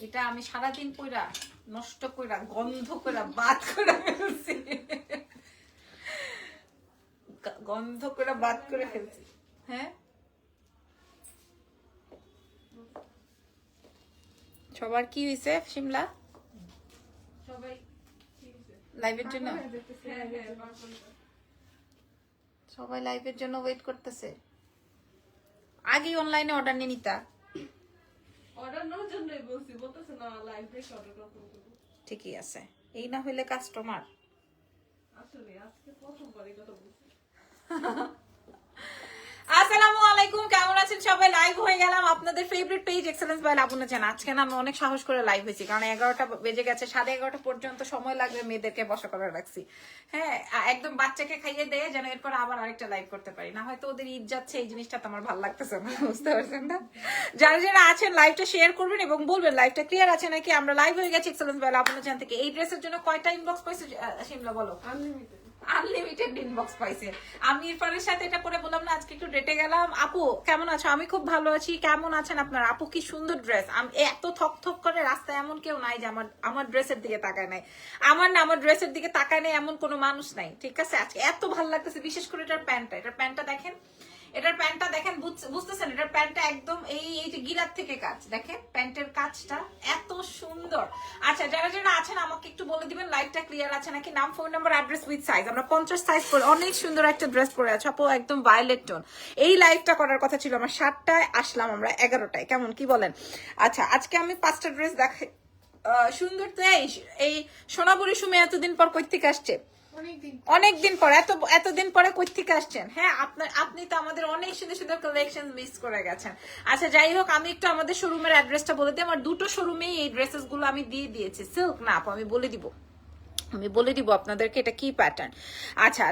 এটা আমি সারাদিন কইরা নষ্ট কইরা গন্ধ কইরা বাদ করে ফেলছি, গন্ধ করে বাদ করে ফেলছি। হ্যাঁ, সবার কি হয়েছে শিমলা? সবাই লাইভের জন্য সবাই লাইভের জন্য ওয়েট করতেছে। আগে অনলাইনে অর্ডার নিয়ে নিতা। অর্ডার নেওয়ার জন্যই বলতেছে না লাইভ দেখে অর্ডার করতে। ঠিকই আছে, এই না হইলে কাস্টমার। আসলে আজকে প্রথমবার এই কথা বলছি। আসসালামু আলাইকুম, কেমন আছেন সবাই? লাইভ হয়ে গেলাম আপনাদের favourite page excellence by Labanya জান। আজকে না আমি অনেক সাহস করে লাইভ হয়েছি, কারণ 11টা বেজে গেছে, 11:30 পর্যন্ত সময় লাগবে মেয়েদেরকে বসা করে রাখছি। হ্যাঁ, একদম বাচ্চাকে খাইয়ে দেয় যেন এরপর আবার আরেকটা লাইভ করতে পারি, না হয়তো ওদের ঈদ যাচ্ছে, এই জিনিসটা তো আমার ভালো লাগতেছে না, বুঝতে পারছেন না? যারা যারা আছেন লাইভটা শেয়ার করবেন এবং বলবেন লাইভটা ক্লিয়ার আছে নাকি। আমরা লাইভ হয়ে গেছি এক্সেলেন্স বাই লাবণ্য জান থেকে। এই ড্রেসের জন্য কয়টা ইনবক্স পাইছে শিমলা বলো? আনলিমিটেড আনলিমিটেড ইনবক্স পাইছে। আমি ইরফানের সাথে এটা পরে বললাম না আজকে একটু ডেটে গেলাম। আপু কেমন আছো? আমি খুব ভালো আছি, কেমন আছেন আপনারা? আপু কি সুন্দর ড্রেস। আমি এত থক থক করে রাস্তায় এমন কেউ নাই যে আমার ড্রেসের দিকে তাকায় নাই। আমার ড্রেসের দিকে তাকায় নাই এমন কোনো মানুষ নাই, ঠিক আছে? আজকে এত ভালো লাগতেছে, বিশেষ করে এটার প্যান্টটা দেখেন, এটার প্যান্টটা দেখেন, বুঝতেছেন? এটার প্যান্টটা একদম এই যে গিরার থেকে কাজ, দেখেন প্যান্টের কাজটা এত সুন্দর। আচ্ছা, যারা যারা আছেন আমাকে একটু বলে দিবেন লাইভটা ক্লিয়ার আছে নাকি। নাম, phone number, address with size. আমরা 50 সাইজ করে অনেক সুন্দর একটা ড্রেস পরে আছো আপু, একদম ভায়োলেট টোন। এই লাইভটা করার কথা ছিল আমার 7টায়, আসলাম আমরা 11টায়, কেমন কি বলেন? আচ্ছা, আজকে আমি 5টা ড্রেস দেখাই। সুন্দর তো এই সোনাপুরি সুমে এতদিন পর কই থেকে আসছে? অনেকদিন পর, এতদিন পরে কই থেকে আসছেন? হ্যাঁ, আপনি তো আমাদের অনেক সুন্দর সুন্দর কালেকশন মিস করে গেছেন। আচ্ছা, যাই হোক, আমি একটু আমাদের শোরুমের অ্যাড্রেসটা বলে দিই। আমার দুটো শোরুমেই এই ড্রেসেস গুলো আমি দিয়ে দিয়েছি। সিল্ক না আপু, আমি বলে দিব আপনাদেরকে এটা কি প্যাটার্ন। আচ্ছা,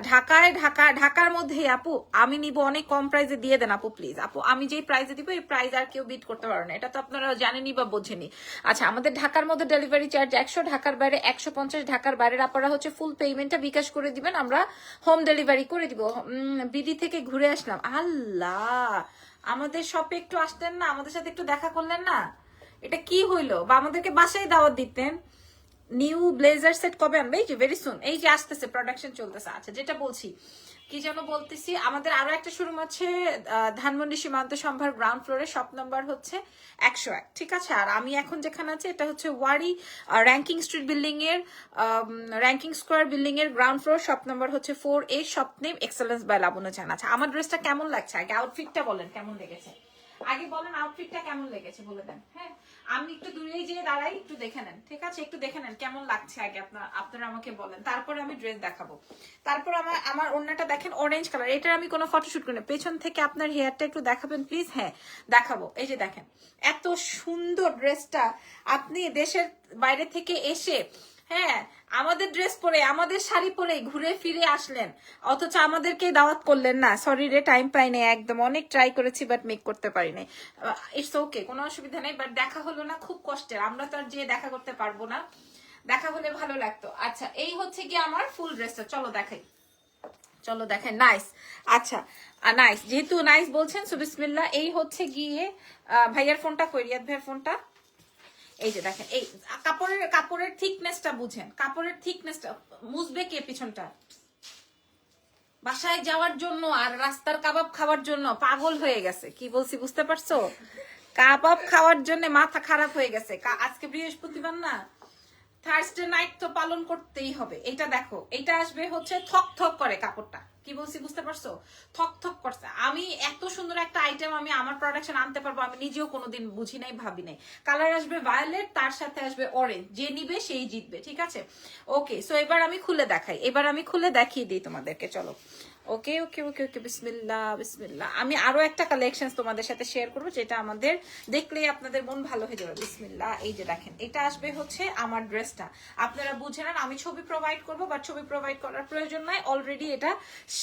ঢাকার মধ্যে আপু আমি নিব, অনেক কম প্রাইসে দিয়ে দেন আপু প্লিজ। আপু আমি যেই প্রাইসে দিব এই প্রাইস আর কেউ বিট করতে পারবে না, এটা তো আপনারা জানেনই বা বোঝেনি। আচ্ছা, আমাদের ঢাকার মধ্যে ডেলিভারি চার্জ 100, ঢাকার বাইরে 150। ঢাকার বাইরের আপনারা হচ্ছে ফুল পেমেন্টটা বিকাশ করে দিবেন, আমরা হোম ডেলিভারি করে দিব। বিডি থেকে ঘুরে আসলাম। আল্লাহ, আমাদের শপে একটু আসতেন না, আমাদের সাথে একটু দেখা করলেন না, এটা কি হইলো? বা আমাদেরকে বাসায় দাওয়াত দিতেন। নিউ ব্লেজার সেট কবে আনবে? এই যে ভেরি সুন, এই যে আসতেছে, প্রোডাকশন চলতেছে। আচ্ছা, যেটা বলছি, কি যেন বলতেছি, আমাদের আরো একটা শোরুম আছে ধানমন্ডি সীমান্ত সম্ভার গ্রাউন্ড ফ্লোরে, শপ নাম্বার হচ্ছে 101, ঠিক আছে? আর আমি এখন যেখানে আছি এটা হচ্ছে ওয়ারি র্যাঙ্কিং স্ট্রিট বিল্ডিং এর, র্যাঙ্কিং স্কোয়ার বিল্ডিং এর গ্রাউন্ড ফ্লোর, শপ নাম্বার হচ্ছে 4A, shop name excellence by Labanya Jaan. আচ্ছা, আমার ড্রেসটা কেমন লাগছে? আগে আউটফিটটা বলেন কেমন লেগেছে, আগে বলেন আউটফিটটা কেমন লেগেছে বলে দেন। হ্যাঁ, আমি একটু দূরেই যেয়ে দাঁড়াই, একটু দেখে নেন, ঠিক আছে? একটু দেখে নেন কেমন লাগছে আগে, আপনারা আমাকে বলেন, তারপরে আমি ড্রেস দেখাবো। তারপর আমার ওড়নাটা দেখেন, অরেঞ্জ কালার। এটার আমি কোনো ফটোশুট করি না, পেছন থেকে আপনার হেয়ারটা একটু দেখাবেন প্লিজ। হ্যাঁ, দেখাবো। এই যে দেখেন এত সুন্দর ড্রেসটা, আপনি দেশের বাইরে থেকে এসে, হ্যাঁ, আমাদের ড্রেস পরে, আমাদের শাড়ি পরে ঘুরে ফিরে আসলেন, অথচ আমাদেরকে দাওয়াত করলেন না। সরি রে, টাইম পাই নাই একদম, অনেক ট্রাই করেছি বাট মেক করতে পারি নাই। ইটস ওকে, কোনো অসুবিধা নেই, বাট দেখা হলো না, খুব কষ্টের। আমরা তো আর যেয়ে দেখা করতে পারবো না, দেখা হলে ভালো লাগতো। আচ্ছা, এই হচ্ছে কি আমার ফুল ড্রেসটা, চলো দেখাই, চলো দেখেন। নাইস, আচ্ছা নাইস, যেহেতু নাইস বলছেন সো বিসমিল্লাহ। এই হচ্ছে গিয়ে ভাইয়ার ফোনটা কই, রিয়াদ ভাইয়ার ফোনটা। এই যে দেখেন, এই কাপড়ের থিকনেসটা বুঝেন, কাপড়ের থিকনেসটা মুছবে কে পিছনটা? বাসায় যাওয়ার জন্য আর রাস্তার কাবাব খাওয়ার জন্য পাগল হয়ে গেছে। কি বলছি বুঝতে পারছো? কাবাব খাওয়ার জন্য মাথা খারাপ হয়ে গেছে। আজকে বৃহস্পতিবার না, থার্সডে নাইট তো পালন করতেই হবে। এটা দেখো, এটা আসবে হচ্ছে থক থক করে কাপড়টা। কি বলছি বুঝতে পারছো? থক থক করছে। আমি এত সুন্দর একটা আইটেম আমি আমার প্রোডাকশন আনতে পারবো আমি নিজেও কোনোদিন বুঝি নাই, ভাবি নাই। কালার আসবে ভায়োলেট, তার সাথে আসবে অরেঞ্জ, যে নিবে সেই জিতবে, ঠিক আছে? ওকে, সো এবার আমি খুলে দেখাই, এবার আমি খুলে দেখিয়ে দিই তোমাদেরকে, চলো। ওকে ওকে ওকে ওকে, বিসমিল্লাহ বিসমিল্লাহ। আমি আরো একটা কালেকশন তোমাদের সাথে শেয়ার করবো, যেটা আমাদের দেখলেই আপনাদের মন ভালো হয়ে যাবে। বিসমিল্লাহ। এই যে দেখেন, এটা আসবে হচ্ছে আমার ড্রেসটা, আপনারা বুঝে নেন। আমি ছবি প্রোভাইড করবো, বাট ছবি প্রোভাইড করার প্রয়োজন নাই, অলরেডি এটা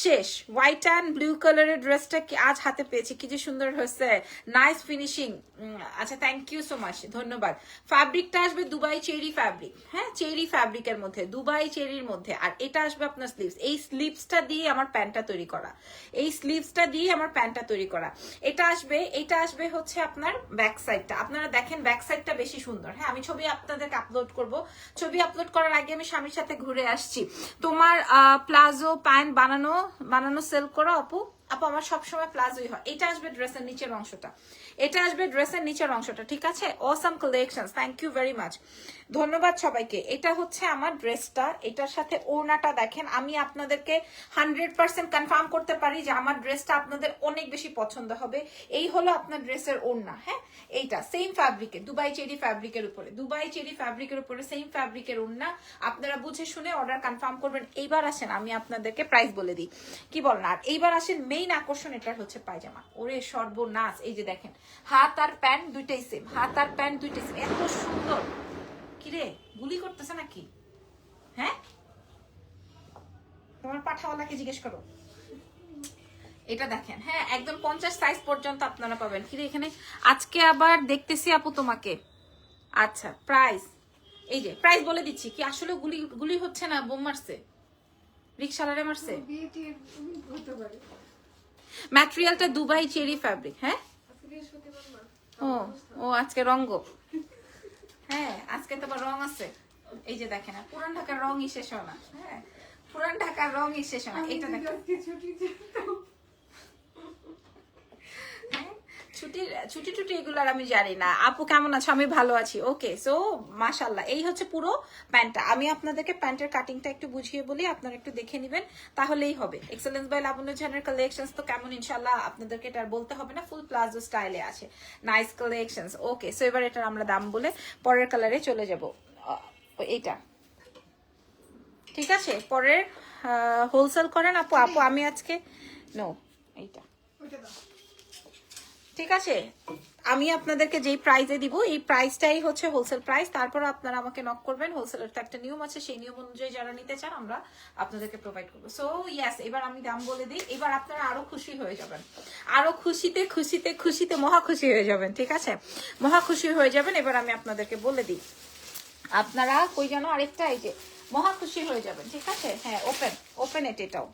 শেষ। হোয়াইট অ্যান্ড ব্লু কালারের ড্রেসটা কি আজ হাতে পেয়েছি, কি যে সুন্দর হয়েছে, নাইস ফিনিশিং। আচ্ছা, থ্যাংক ইউ সো মাচ, ধন্যবাদ। ফ্যাব্রিকটা আসবে দুবাই চেরি ফ্যাব্রিক, হ্যাঁ, চেরি ফ্যাব্রিকের মধ্যে, দুবাই চেরির মধ্যে। আর এটা আসবে আপনার স্লিভস, এই স্লিভসটা দিয়ে আমার প্যান্ট প্যান্টটা তৈরি করা, এই স্লিভসটা দিয়ে আমার প্যান্টটা তৈরি করা। এটা আসবে হচ্ছে আপনার ব্যাক সাইডটা। আপনারা দেখেন ব্যাক সাইডটা বেশি সুন্দর। হ্যাঁ, আমি ছবি আপনাদেরকে আপলোড করব। ছবি আপলোড করার আগে আমি স্বামীর সাথে ঘুরে আসছি। তোমার প্লাজো প্যান্ট বানানো সেল করো আপু? আপু আমার সবসময় প্লাজোই হয়। এটা আসবে ড্রেসের নিচের অংশটা, এটা আসবে ড্রেসের নিচের অংশটা, ঠিক আছে? Awesome collection, thank you very much, ধন্যবাদ সবাইকে। এটা হচ্ছে আমার ড্রেসটা, এটার সাথে ওড়নাটা দেখেন। আমি আপনাদেরকে 100% কনফার্ম করতে পারি যে আমার ড্রেসটা আপনাদের অনেক বেশি পছন্দ হবে। এই হলো আপনার ড্রেসের ওড়না। হ্যাঁ, এইটা সেম ফ্যাব্রিকে, দুবাই চেরি ফ্যাব্রিকের উপরে, দুবাই চেরি ফ্যাব্রিকের উপরে সেম ফ্যাব্রিকের ওড়না। আপনারা বুঝে শুনে অর্ডার কনফার্ম করবেন। এইবার আসেন আমি আপনাদেরকে প্রাইস বলে দিই, কি বলেন? আর এইবার আসেন মেইন আকর্ষণ, এটার হচ্ছে পায়জামা। ওরে সর্বনাশ, এই যে দেখেন হাত আর প্যান্ট দুইটাই সেম, হাত আর প্যান্ট দুইটাই সেম, এত সুন্দর। কিরে গুলি করতেছে নাকি? হ্যাঁ, তোমার পাঠাওয়ালাকে জিজ্ঞেস করো। এটা দেখেন, হ্যাঁ একদম 50 সাইজ পর্যন্ত আপনারা পাবেন। কিরে এখানে আজকে আবার দেখতেছি আপু তোমাকে। আচ্ছা প্রাইস, এই যে প্রাইস বলে দিচ্ছি। কি আসলে গুলি গুলি হচ্ছে না, বোম মারছে, রিক্সালারে মারছে। ম্যাটেরিয়ালটা দুবাই চেরি ফ্যাব্রিক। হ্যাঁ, ও ও আজকে রঙ্গ, হ্যাঁ আজকে তো আবার রং আছে। এই যে দেখেন, পুরান ঢাকার রংই শেষ হয় না। হ্যাঁ, পুরান ঢাকার রংই শেষ হয় না। এটা দেখেন, ছুটি টুটি এগুলার আমি জানি না। আপু কেমন আছো? আমি ভালো আছি। ওকে, সো মাশাআল্লাহ, এই হচ্ছে পুরো প্যান্টটা। আমি আপনাদেরকে প্যান্টের কাটিংটা একটু বুঝিয়ে বলি, আপনারা একটু দেখে নেবেন, তাহলেই হবে। এক্সেলেন্স বাই লাবণ্য জাহানের কালেকশনস তো কেমন, ইনশাআল্লাহ আপনাদেরকে এটা আর বলতে হবে না, ফুল প্লাজো স্টাইলে আছে, নাইস কালেকশনস। ওকে, সো এবার এটার আমরা দাম বলে পরের কালারে চলে যাব। এইটা ঠিক আছে, পরের হোলসেল করেন আপু। আপু আমি আজকে নো, এইটা ঠিক আছে। আমি আপনাদেরকে যেই প্রাইসে দিব, এই প্রাইসটাই হচ্ছে হোলসেল প্রাইস। তারপর আপনারা আমাকে নক করবেন। হোলসেলের তো একটা নিয়ম আছে, সেই নিয়ম অনুযায়ী যারা নিতে চান আমরা আপনাদেরকে প্রোভাইড করবো। সো ইয়েস, এবার আমি দাম বলে দিই। এবার আপনারা আরো খুশি হয়ে যাবেন, আরো খুশিতে খুশিতে খুশিতে মহা খুশি হয়ে যাবেন, ঠিক আছে? মহা খুশি হয়ে যাবেন। এবার আমি আপনাদেরকে বলে দিই, আপনারা কই জানো আরেকটা, এই যে মহা খুশি হয়ে যাবেন, ঠিক আছে? হ্যাঁ, ওপেন ওপেন এটাও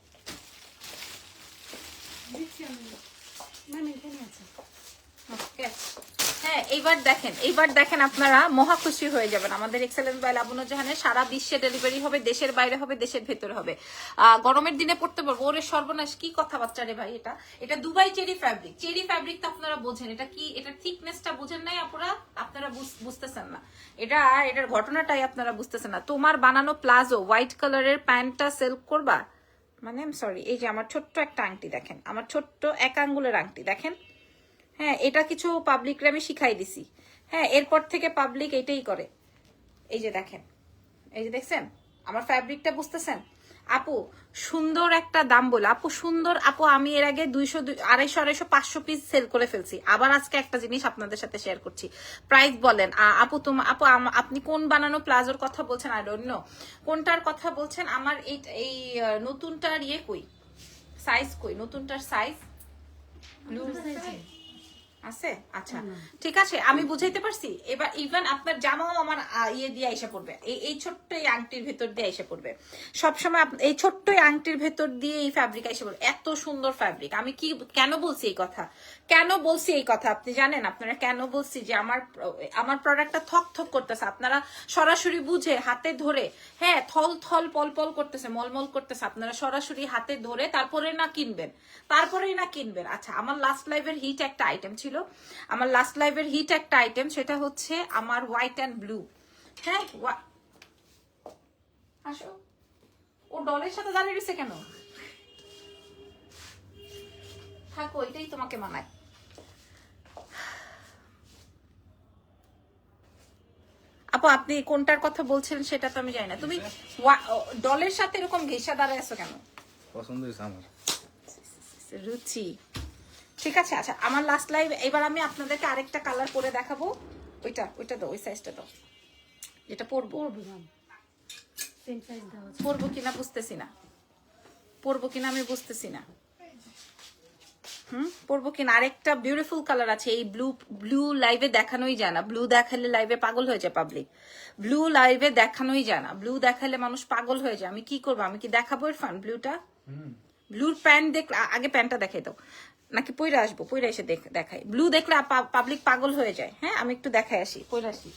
হ্যাঁ, এইবার দেখেন আপনারা মহা খুশি হয়ে যাবেন। আমাদের এক্সেলেন্স বাই লাবণ্য জাহানের সারা বিশ্বে ডেলিভারি হবে, দেশের বাইরে হবে, দেশের ভেতরে হবে। গরমের দিনে পড়তে পারবো। ওরে সর্বনাশ, কি কথাবার্তা রে ভাই। এটা Dubai cherry fabric. Cherry fabric তো আপনারা বোঝেন, এটা কি, এটার থিকনেসটা বুঝেন নাই আপনারা বুঝতেছেন না। এটার ঘটনাটাই আপনারা বুঝতেছেন না। তোমার বানানো প্লাজো হোয়াইট কালারের প্যান্টটা সেল করবা মানে, সরি, এই যে আমার ছোট্ট একটা আংটি দেখেন, আমার ছোট্ট এক আঙ্গুলের আংটি দেখেন। হ্যাঁ, এটা কিছু পাবলিকরে আমি শিখাই দিছি। হ্যাঁ, এরপর থেকে পাবলিক এটাই করে। এই যে দেখেন, এই যে দেখছেন আমার ফ্যাব্রিকটা, বুঝতেছেন? আপু সুন্দর একটা দাম বলে, আপু সুন্দর। আপু আমি এর আগে 200 250 500 পিস সেল করে ফেলছি। আবার আজকে একটা জিনিস আপনাদের সাথে শেয়ার করছি। প্রাইস বলেন আপু। আপনি কোন বানানো প্লাজোর কথা বলছেন? আই ডোন্ট নো কোনটার কথা বলছেন। আমার এই নতুনটার ইয়ে কই, সাইজ কই, নতুনটার সাইজ আছে? আচ্ছা ঠিক আছে, আমি বুঝাইতে পারছি। এবার ইভেন আপনার জামাও আমার ইয়ে দিয়ে এসে পড়বে, এই ছোট্ট এই আংটির ভেতর দিয়ে এসে পড়বে। সবসময় এই ছোট্ট আংটির ভেতর দিয়ে এই ফ্যাব্রিক এসে পড়বে। এত সুন্দর ফ্যাব্রিক। আমি কি কেন বলছি এই কথা, আপনি জানেন? আপনারা কেন বলছি যে আমার প্রোডাক্টটা থক থক করতেছে, আপনারা সরাসরি বুঝে হাতে ধরে, হ্যাঁ থল থল পল পল করতেছে, মলমল করতেছে, আপনারা সরাসরি হাতে ধরে তারপরেই না কিনবেন। আচ্ছা, আমার লাস্ট লাইভের হিট একটা আইটেম ছিল, সেটা হচ্ছে আমার হোয়াইট অ্যান্ড ব্লু। হ্যাঁ, আসো। ও ডলের সাথে দাঁড়িয়ে রয়েছে কেন? থাকো, এটাই তোমাকে মানায়। আপু আপনি কোনটার কথা বলছেন সেটা তো আমি জানি না। তুমি ডলের সাথে এরকম ঘেঁষা দাঁড়ায় আছো কেন? পছন্দ হয়েছে আমার রুচি, ঠিক আছে। আচ্ছা, আমার লাস্ট লাইভ। এবার আমি আপনাদেরকে আরেকটা কালার পরে দেখাবো। ওইটা দাও, ওই সাইজটা দাও, যেটা পরবো কিনা বুঝতেছি না, আমি বুঝতেছি না। পরবো কিনা। আরেকটা বিউটিফুল কালার আছে, এই ব্লু লাইভে দেখানোই যায় না। ব্লু দেখালে লাইভে পাগল হয়ে যায় পাবলিক। ব্লু লাইভে দেখানোই যায় না, ব্লু দেখালে মানুষ পাগল হয়ে যায়। আমি কি করবো? আমি কি দেখাবো ইরফান ব্লুটা? ব্লুর প্যান্ট দেখলে আগে প্যান্টটা দেখাই দাও, নাকি পইরা আসবো, পইরা এসে দেখাই। ব্লু দেখলে পাবলিক পাগল হয়ে যায়। হ্যাঁ আমি একটু দেখাই আসি, পইরা আসি।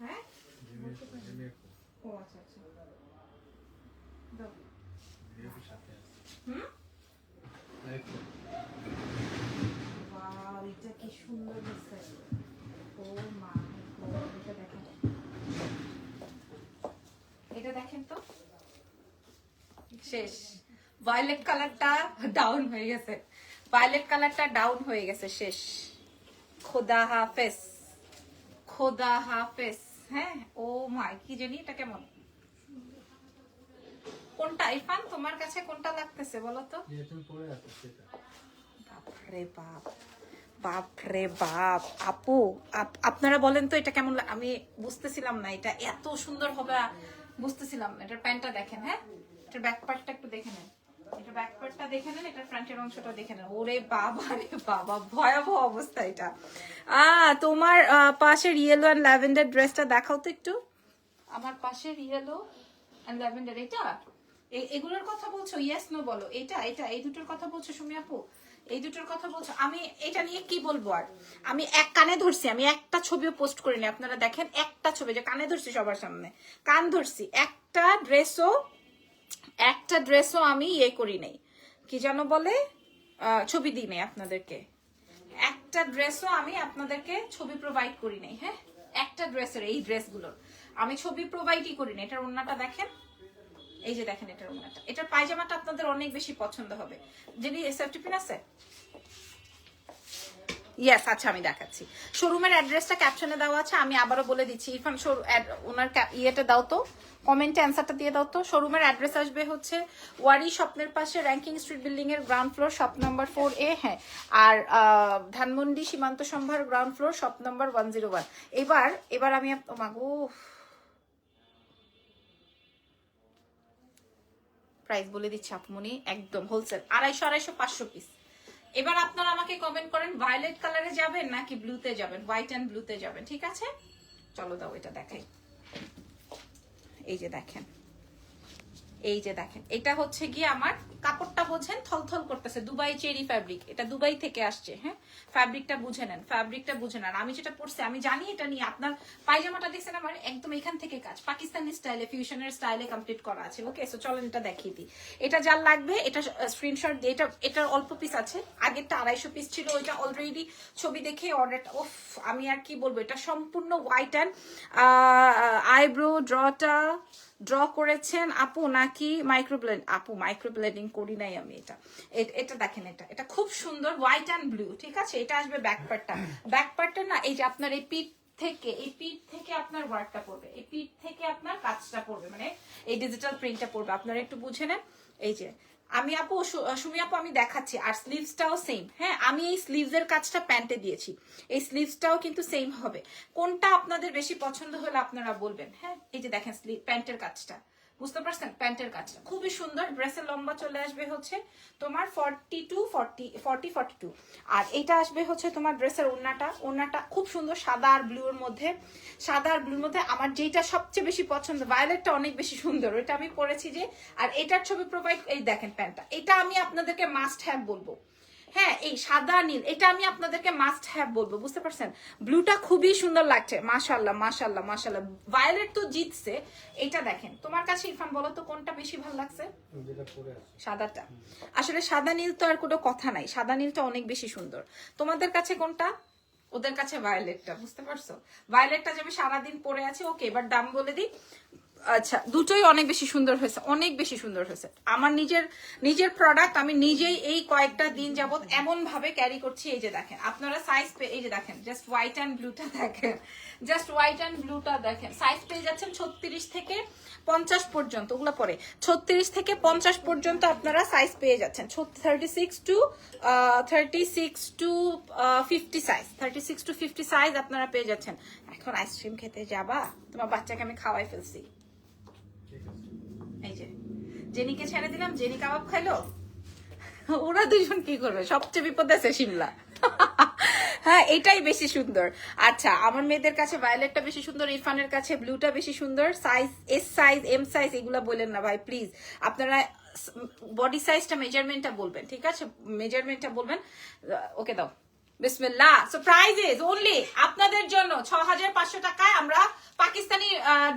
হ্যাঁ ও আচ্ছা আচ্ছা দাও। হুম ওয়াও এটা কি সুন্দর দিচ্ছে। ও মা গড, এটা দেখেন, এটা দেখেন তো, শেষ। ভায়োলেট কালারটা ডাউন হয়ে গেছে, ভায়োলেট কালারটা ডাউন হয়ে গেছে, শেষ। খোদা হাফেজ, খোদা হাফেজ। হ্যাঁ ও মাই, কি জানি এটা কেমন, কোনটা ইরফান তোমার কাছে কোনটা লাগতেছে বলো তো? বাপরে বাপ, বাপরে বাপ। আপু আপনারা বলেন তো এটা কেমন আমি বুঝতেছিলাম না, এটা এত সুন্দর হবে বুঝতেছিলাম না। এটার প্যান্টটা দেখেন, হ্যাঁ এটার ব্যাক পার্টটা একটু দেখে নেন, এটা ব্যাক পার্টটা দেখে নেন, এটার ফ্রন্টের অংশটা দেখে নেন। ওরে বাবা রে বাবা, ভয়াবহ অবস্থা এটা। তোমার পাশের ইয়েলো অ্যান্ড ল্যাভেন্ডার ড্রেসটা দেখাও তো একটু। আমার পাশের ইয়েলো অ্যান্ড ল্যাভেন্ডার, এটা এগুলোর কথা বলছো? ইয়েস নো বলো। এটা এটা এই দুটোর কথা বলছো সুমি আপু? এই দুটোর কথা বলছো? আমি এটা নিয়ে কি বলবো আর, আমি এক কানে ধরছি, আমি একটা ছবিও পোস্ট করিনি। আপনারা দেখেন একটা ছবি যে কানে ধরছি সবার সামনে, কান ধরছি। একটা ড্রেসও আমি ইয়ে করি নাই, কি যেন বলে, ছবি দিই নাই আপনাদেরকে। একটা ড্রেসও আমি আপনাদেরকে ছবি প্রোভাইড করি নাই। হ্যাঁ একটা ড্রেসের, এই ড্রেসগুলোর আমি ছবি প্রোভাইডই করি না। এটার ওড়নাটা দেখেন, এই যে দেখেন এটার ওড়নাটা, এটার পায়জামাটা আপনাদের অনেক বেশি পছন্দ হবে। যিনি সেফটি পিন আছে, ইয়েস আচ্ছা আমি দেখাচ্ছি। শোরুমের অ্যাড্রেসটা ক্যাপশনে দেওয়া আছে, আমি আবারও বলে দিচ্ছি। ইরফান ওনার ইয়েটা দাও তো, কমেন্টে অ্যান্সারটা দিয়ে দাও তো। শোরুমের অ্যাড্রেস আসবে হচ্ছে ওয়ারি স্বপ্নের পাশে র্যাঙ্কিং স্ট্রিট বিল্ডিং এর ground floor shop number 4A। হ্যাঁ আর ধানমন্ডি সীমান্ত সম্ভার গ্রাউন্ড ফ্লোর শপ নাম্বার 101। এবার আমি মাগো প্রাইস বলে দিচ্ছি আপুমনি, একদম হোলসেল 250, 500 পিস। এবার আপনারা আমাকে কমেন্ট করেন ভায়োলেট কালারে যাবেন নাকি ব্লুতে যাবেন, হোয়াইট এন্ড ব্লুতে যাবেন। ঠিক আছে চলো দাও এটা দেখাই। এই যে দেখেন, এই যে দেখেন, এটা হচ্ছে গিয়ে আমার কাপড়টা বোঝেন, থলথল করতেছে, দুবাই চেরি ফ্যাব্রিক, এটা দুবাই থেকে আসছে। হ্যাঁ ফ্যাব্রিকটা বুঝে নেন, ফ্যাব্রিকটা বুঝে নেন। আমি যেটা পরছি আমি জানি এটা নিয়ে। আপনার পায়জামাটা দেখছেন আমার একদম এখান থেকে কাজ, পাকিস্তানি স্টাইলে, ফিউশনের স্টাইলে কমপ্লিট করা আছে। ওকে সো চলেন এটা দেখিয়ে দিই। এটা যার লাগবে এটা স্ক্রিনশট দিয়ে, এটার অল্প পিস আছে, আগেরটা 250 পিস ছিল, ওইটা অলরেডি ছবি দেখে অর্ডারটা, ওফ আমি আর কি বলবো। এটা সম্পূর্ণ হোয়াইট অ্যান্ড আইব্রো ড্র করেছেন আপু নাকি মাইক্রোব্লেন্ড? আপু মাইক্রোব্লেন্ডিং করি নাই আমি। এটা দেখেন, এটা খুব সুন্দর হোয়াইট অ্যান্ড ব্লু। ঠিক আছে এটা আসবে ব্যাক পার্টটা না, এই যে আপনার এই পিঠ থেকে আপনার ওয়ার্কটা পড়বে, এই পিঠ থেকে আপনার কাজটা পড়বে, মানে এই ডিজিটাল প্রিন্টটা পড়বে। আপনারা একটু বুঝে নেন। এই যে আমি আপু সুমি আপু আমি দেখাচ্ছি, আর স্লিভসটাও সেম। হ্যাঁ আমি এই স্লিভসের কাজটা প্যান্টে দিয়েছি, এই স্লিভসটাও কিন্তু সেম হবে। কোনটা আপনাদের বেশি পছন্দ হলে আপনারা বলবেন। হ্যাঁ এই যে দেখেন প্যান্টের কাজটা, বুঝতে পারছেন? প্যান্টের কাজটা খুবই সুন্দর। ড্রেসের লম্বা চলে আসবে হচ্ছে তোমার 40-42, আর এটা আসবে হচ্ছে তোমার ড্রেসের ওড়নাটা খুব সুন্দর, সাদা আর ব্লুর মধ্যে। আমার যেটা সবচেয়ে বেশি পছন্দ, ভায়োলেটটা অনেক বেশি সুন্দর, ওইটা আমি পরেছি যে। আর এটার ছবি প্রোভাইড, এই দেখেন প্যান্টটা, এটা আমি আপনাদেরকে মাস্ট হ্যাভ বলবো। হ্যাঁ এই সাদা নীল, এটা আমি আপনাদেরকে মাস্ট হ্যাভ বলবো, বুঝতে পারছেন? ব্লুটা খুবই সুন্দর লাগছে, মাশাআল্লাহ মাশাআল্লাহ মাশাআল্লাহ। ভায়োলেট তো জিতছে। এটা দেখেন, তোমার কাছে ইরফান বলো তো কোনটা বেশি ভালো লাগছে? সাদাটা। আসলে সাদা নীল তো আর কোনো কথা নাই, সাদা নীলটা অনেক বেশি সুন্দর। তোমাদের কাছে কোনটা? ওদের কাছে ভায়োলেটটা, বুঝতে পারছো? ভায়োলেটটা যাবে সারাদিন পরে আছে। ওকে এবার দাম বলে দিই। আচ্ছা, দুটোই অনেক বেশি সুন্দর হয়েছে, অনেক বেশি সুন্দর হয়েছে। আমার নিজের প্রোডাক্ট আমি নিজেই এই কয়েকটা দিন যাবত এমন ভাবে ক্যারি করছি। এই যে দেখেন আপনারা সাইজ এই যে দেখেন, জাস্ট হোয়াইট অ্যান্ড ব্লুটা দেখেন, জাস্ট হোয়াইট অ্যান্ড ব্লুটা দেখেন। সাইজ পেয়ে যাচ্ছেন 36 থেকে 50 পর্যন্ত, ওগুলো পরে 36 থেকে 50 পর্যন্ত আপনারা সাইজ পেয়ে যাচ্ছেন। 36 টু 50 সাইজ, 36 টু 50 সাইজ আপনারা পেয়ে যাচ্ছেন। এখন আইসক্রিম খেতে যাবা? তোমার বাচ্চাকে আমি খাওয়াই ফেলছি। এই যে জেনিকে ছেড়ে দিলাম, জেনি কাবাব খাইলো। ওরা দুইজন কি করবে? সবচেয়ে বিপদ আছে শিমলা। হ্যাঁ, এটাই বেশি সুন্দর। আচ্ছা, আমার মেয়েদের কাছে ভায়োলেটটা বেশি সুন্দর, ইরফানের কাছে ব্লুটা বেশি সুন্দর। Size S size, M size এগুলা বললেন না ভাই প্লিজ। আপনারা বডি সাইজটা মেজারমেন্টটা বলবেন, ঠিক আছে? মেজারমেন্টটা বলবেন। ওকে দাও, বিসমিল্লাহ। সো প্রাইস ইজ অনলি আপনাদের জন্য 6500 টাকায় আমরা পাকিস্তানি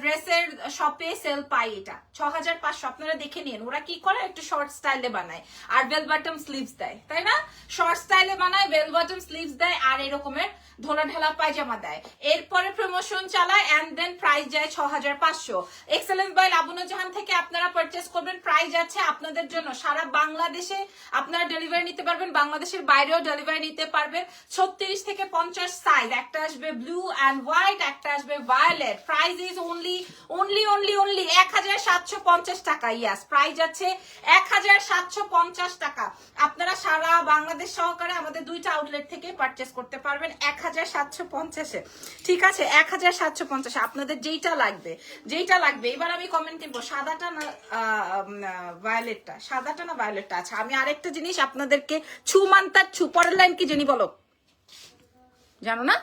ড্রেসের শপে সেল পাই। এটা 6500, আপনারা দেখে নিন। ওরা কি করে, একটু শর্ট স্টাইলে বানায় আর বেল বটম স্লিভস দেয়, তাই না? শর্ট স্টাইলে বানায়, বেল বটম স্লিভস দেয় আর এরকমের ধোলা ঢালা পায়জামা দেয়। এরপরে প্রমোশন চালায় এন্ড দেন প্রাইস যায় 6500। এক্সেলেন্স বাই লাবনুজাহান থেকে আপনারা পারচেজ করবেন। প্রাইস আছে আপনাদের জন্য সারা বাংলাদেশে আপনারা ডেলিভারি নিতে পারবেন, বাংলাদেশের বাইরেও ডেলিভারি নিতে পারবেন। 36 থেকে 50 সাইজ, একটা আসবে ব্লু এন্ড হোয়াইট, একটা আসবে ভায়োলেট। প্রাইস ইজ অনলি 1750 টাকা। ইয়াস, প্রাইস আছে 1750 টাকা। আপনারা সারা বাংলাদেশ সহকারে আমাদের দুইটা আউটলেট থেকে পারচেজ করতে পারবেন 1750-এ, ঠিক আছে? 1750 আপনাদের যেইটা লাগবে। এবার আমি কমেন্ট দিব সাদাটা না ভায়োলেটটা, সাদাটা না ভায়োলেটটা। আচ্ছা, আমি আরেকটা জিনিস আপনাদেরকে ছুমান্তার পরের লাইন কি জানি বলো, জানো না?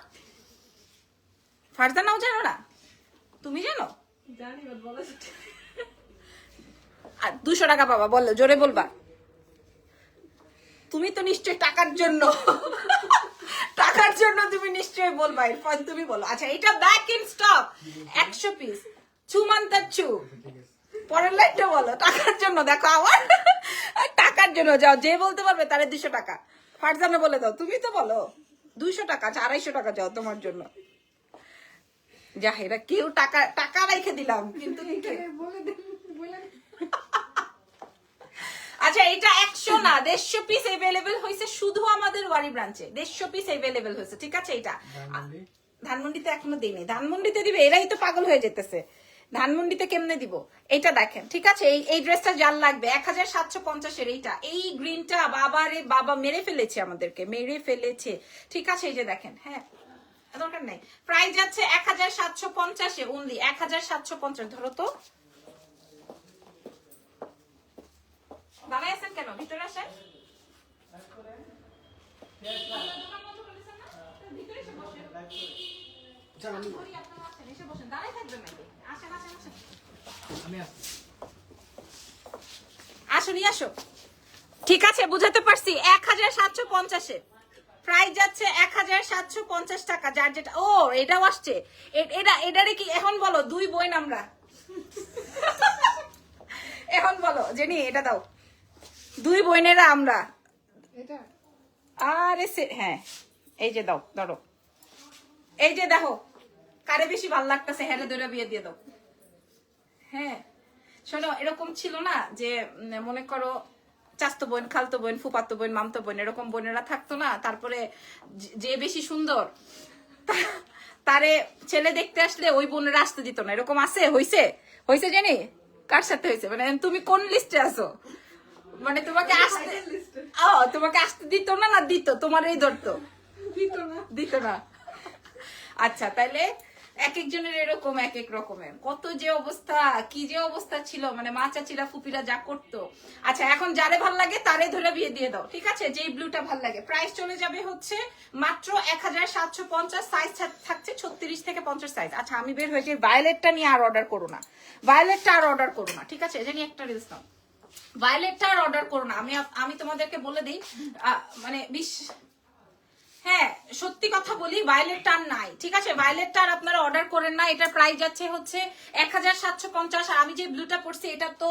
ফারজানাও জানো না? তুমি জানো? জানি, বাট বলা যাচ্ছে না। আর 200 টাকা পাবা, বললো জোরে বলবা। তুমি তো নিশ্চয়ই টাকার জন্য তুমি নিশ্চয়ই বলবা। ইরফান তুমি বলো। আচ্ছা, এটা ব্যাক ইন স্টক 100 পিস। ছুমান্তার পরের লাইনটা বলো। টাকার জন্য, দেখো আবার টাকার জন্য যাও, যে বলতে পারবে তারে 200 টাকা। ফারজানা বলে দাও, তুমি তো বলো 200 টাকা। আচ্ছা, 250 টাকা যাও তোমার জন্য। জাহেরা কেউ টাকা রেখে দিলাম কিন্তু আচ্ছা, এটা 100 না 150 পিস अवेलेबल হইছে শুধু আমাদের ওয়ারি ব্রাঞ্চে। 150 পিস अवेलेबल হইছে, ঠিক আছে? এটা ধানমন্ডিতে এখনো দেইনি। ধানমন্ডিতে দিবে, এরাই তো পাগল হয়ে যেতেছে। ধানমন্ডিতে কেমনে দিব? এটা দেখেন, ঠিক আছে? এই ড্রেসটা যার লাগবে 1750 এর। এইটা, এই গ্রিনটা বাবারে বাবা মেরে ফেলেছে, আমাদেরকে মেরে ফেলেছে, ঠিক আছে? এই যে দেখেন, হ্যাঁ দরকার নাই। প্রাইস যাচ্ছে 1750-এ, অনলি 1750। ধরো তো, দাঁড়ায় আছেন কেন? ভিতরে আসেন। আসুন, আসো, ঠিক আছে? বুঝাতে পারছি। 1750-এ প্রাইস যাচ্ছে 1750 টাকা। যার যেটা, ও এটাও আসছে। এটারে কি এখন বলো? দুই বোন আমরা। এখন বলো জেনি, এটা দাও। দুই বোনেরা আমরা। আরে হ্যাঁ, এই যে দাও, ধরো। এই যে দেখো, কারে বেশি ভালো লাগতেছে, হেরে ধরে বিয়ে দিয়ে দাও। হ্যাঁ, শোনো, এরকম ছিল না যে মনে করো চাস্তো বোন, খালতো বোন, ফুপাতো বোন, মামতো বোন, এরকম বোনেরা থাকতো না? তারপরে যে বেশি সুন্দর তারে ছেলে দেখতে আসলে ওই বোনেরা আসতে দিত না, এরকম আছে? হয়েছে জানি? কার সাথে হয়েছে? মানে তুমি কোন লিস্টে আছো? মানে তোমাকে আসতে দিত না? না দিত? তোমার এই ধরতো? দিত না। আচ্ছা, তাইলে এক একজনের এরকম এক এক রকমের কত যে অবস্থা, কি যে অবস্থা ছিল, মানে মা চাচিরা ফুপিরা যা করতো। আচ্ছা, এখন যারে ভাল লাগে তারে ধরে বিয়ে দিয়ে দাও, ঠিক আছে? যেই ব্লুটা ভাল লাগে। প্রাইস চলে যাবে হচ্ছে মাত্র 1750। সাইজ থাকছে 36 থেকে 50 সাইজ। আচ্ছা, আমি বের হয়েছি। ভায়োলেটটা নিয়ে আর অর্ডার করো না, ঠিক আছে? জানি একটা রিলস নাও, ভায়োলেটটা আর অর্ডার করো না। আমি তোমাদেরকে বলে দিই, মানে হ্যাঁ সত্যি কথা বলি ভায়োলেট টার নাই, ঠিক আছে? ভায়োলেট টার আপনারা অর্ডার করেন না, এটার প্রাইস যাচ্ছে হচ্ছে 1750। আর আমি যে ব্লুটা পরছি এটা তো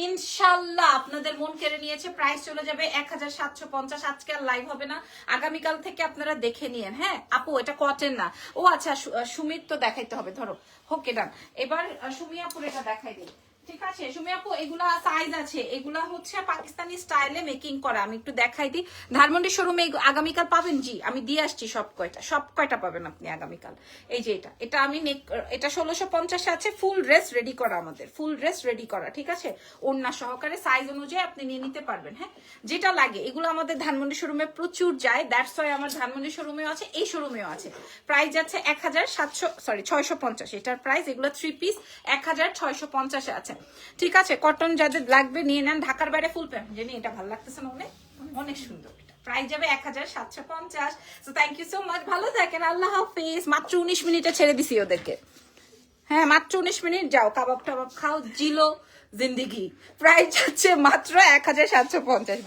ইনশাল্লাহ আপনাদের মন কেড়ে নিয়েছে, প্রাইস চলে যাবে 1750। আজকে আর লাইভ হবে না, আগামীকাল থেকে আপনারা দেখে নিয়েন। হ্যাঁ আপু এটা কটন না, ও আচ্ছা সুমিত তো দেখাইতে হবে, ধরো হোক ডান। এবার সুমি আপুর এটা দেখাই দিই, ঠিক আছে? সুমি আপু এগুলা সাইজ আছে, এগুলা হচ্ছে পাকিস্তানি স্টাইলে মেকিং করা। আমি একটু দেখাই দিই, ধানমন্ডি শোরুমে আগামীকাল পাবেন। জি আমি দিয়ে আসছি সব কয়টা পাবেন আপনি আগামীকাল। এই যে এটা আমি এটা 1650 আছে, ফুল ড্রেস রেডি করা, আমাদের ফুল ড্রেস রেডি করা, ঠিক আছে? ওড়না সহকারে সাইজ অনুযায়ী আপনি নিয়ে নিতে পারবেন। হ্যাঁ যেটা লাগে এগুলো আমাদের ধানমন্ডি শোরুমে প্রচুর যায়, দ্যাটস ওয়াই আমার ধানমন্ডি শোরুমেও আছে, এই শোরুমেও আছে। প্রাইস যাচ্ছে 650, এটার প্রাইস। এগুলো 3 পিস 1650 আছে, ঠিক আছে? কটন যাদের লাগবে নিয়ে নেন, ঢাকার বাইরে ফুল পেমেন্ট। জানি এটা ভালো লাগতেছে না, অনেক অনেক সুন্দর। প্রাইস যাবে 1750। So thank you so much, ভালো থাকেন, আল্লাহ হাফিজ। মাত্র 19 মিনিটে ছেড়ে দিছি ওদেরকে। হ্যাঁ মাত্র 19 মিনিট, যাও কাবাব টাবাব খাও, জিলো জিন্দিগি। প্রাইস যাচ্ছে মাত্র 1750।